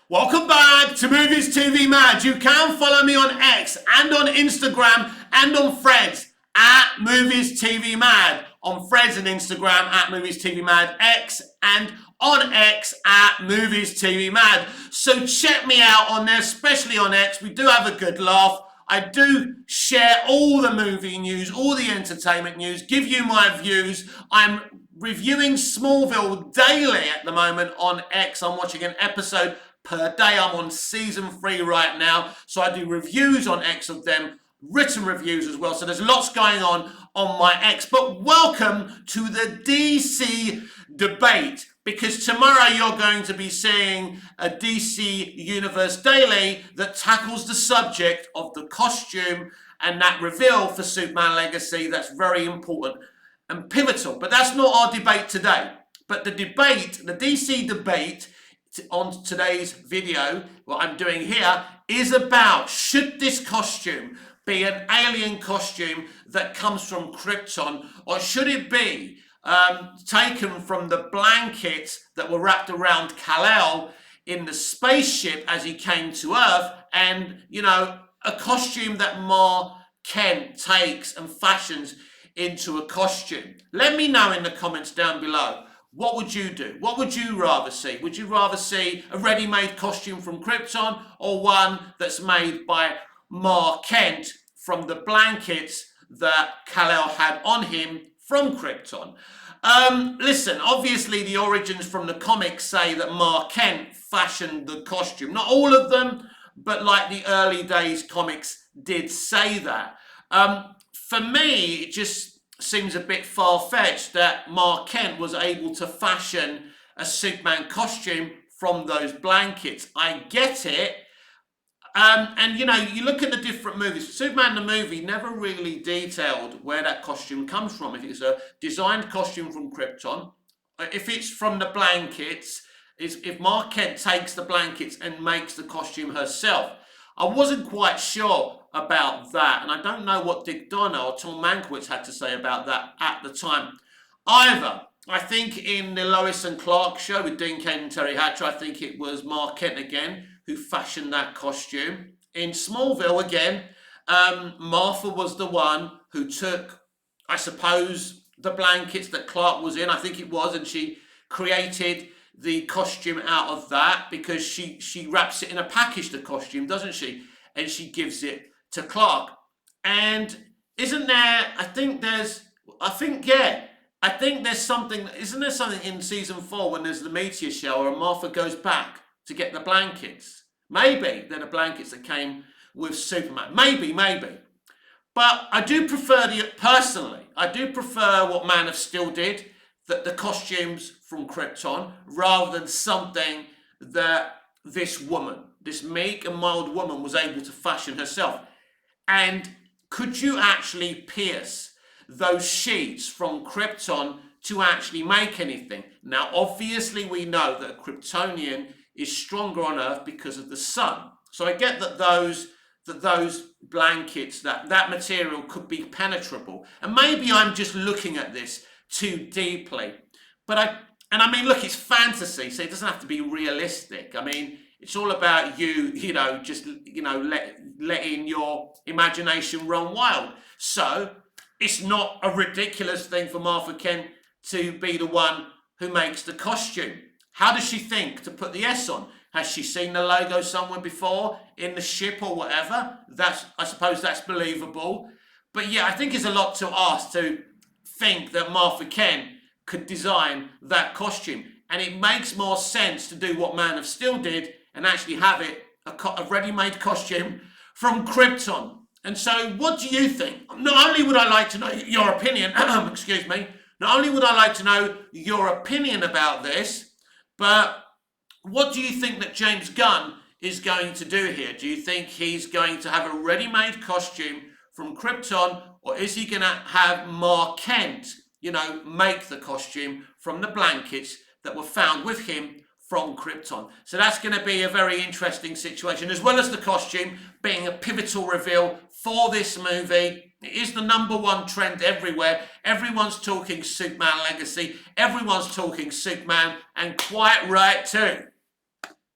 Welcome back to Movies TV Mad. You can follow me on X and on Instagram and on Threads at Movies TV Mad. On Threads and Instagram at Movies TV Mad, X and on X at Movies TV Mad. So check me out on there, especially on X. We do have a good laugh. I do share all the movie news, all the entertainment news, give you my views. I'm reviewing Smallville daily at the moment on X. I'm watching an episode per day. I'm on season 3 right now, so I do reviews on X of them, written reviews as well. So there's lots going on my X. But welcome to the DC debate, because tomorrow you're going to be seeing a DC Universe Daily that tackles the subject of the costume and that reveal for Superman Legacy. That's very important and pivotal. But that's not our debate today. But the debate, the DC debate on today's video, what I'm doing here, is about, should this costume be an alien costume that comes from Krypton, or should it be taken from the blankets that were wrapped around Kal-El in the spaceship as he came to Earth, and, you know, a costume that Ma Kent takes and fashions into a costume? Let me know in the comments down below. What would you do? What would you rather see? Would you rather see a ready-made costume from Krypton, or one that's made by Ma Kent from the blankets that Kal-El had on him from Krypton? Listen, obviously the origins from the comics say that Ma Kent fashioned the costume. Not all of them, but like the early days comics did say that. For me, it just seems a bit far-fetched that Ma Kent was able to fashion a Superman costume from those blankets. I get it. And, you know, you look at the different movies. Superman the movie never really detailed where that costume comes from. If it's a designed costume from Krypton, if it's from the blankets, if Ma Kent takes the blankets and makes the costume herself. I wasn't quite sure about that, and I don't know what Dick Donner or Tom Mankiewicz had to say about that at the time either. I think in the Lois and Clark show with Dean Cain and Terry Hatcher, I think it was Ma Kent again who fashioned that costume. In Smallville again, Martha was the one who took, I suppose, the blankets that Clark was in, I think it was, and she created the costume out of that, because she wraps it in a package, the costume, doesn't she? And she gives it to Clark. And isn't there, I think there's something, isn't there something in season 4 when there's the meteor shower and Martha goes back to get the blankets? Maybe they're the blankets that came with Superman. Maybe. But I do prefer personally, I do prefer what Man of Steel did, that the costumes from Krypton, rather than something that this woman, this meek and mild woman, was able to fashion herself. And could you actually pierce those sheets from Krypton to actually make anything? Now, obviously, we know that a Kryptonian is stronger on Earth because of the sun. So I get that those blankets, that material could be penetrable. And maybe I'm just looking at this too deeply. But I mean, look, it's fantasy, so it doesn't have to be realistic. I mean, it's all about you know, just, you know, letting your imagination run wild. So it's not a ridiculous thing for Martha Kent to be the one who makes the costume. How does she think to put the S on? Has she seen the logo somewhere before in the ship or whatever? I suppose that's believable. But yeah, I think it's a lot to ask to think that Martha Kent could design that costume. And it makes more sense to do what Man of Steel did and actually have it a ready-made costume from Krypton. And so what do you think? Not only would I like to know your opinion, excuse me, not only would I like to know your opinion about this, but what do you think that James Gunn is going to do here? Do you think he's going to have a ready-made costume from Krypton, or is he going to have Ma Kent, you know, make the costume from the blankets that were found with him from Krypton? So that's going to be a very interesting situation, as well as the costume being a pivotal reveal for this movie. It is the #1 trend everywhere. Everyone's talking Superman Legacy. Everyone's talking Superman, and quite right too.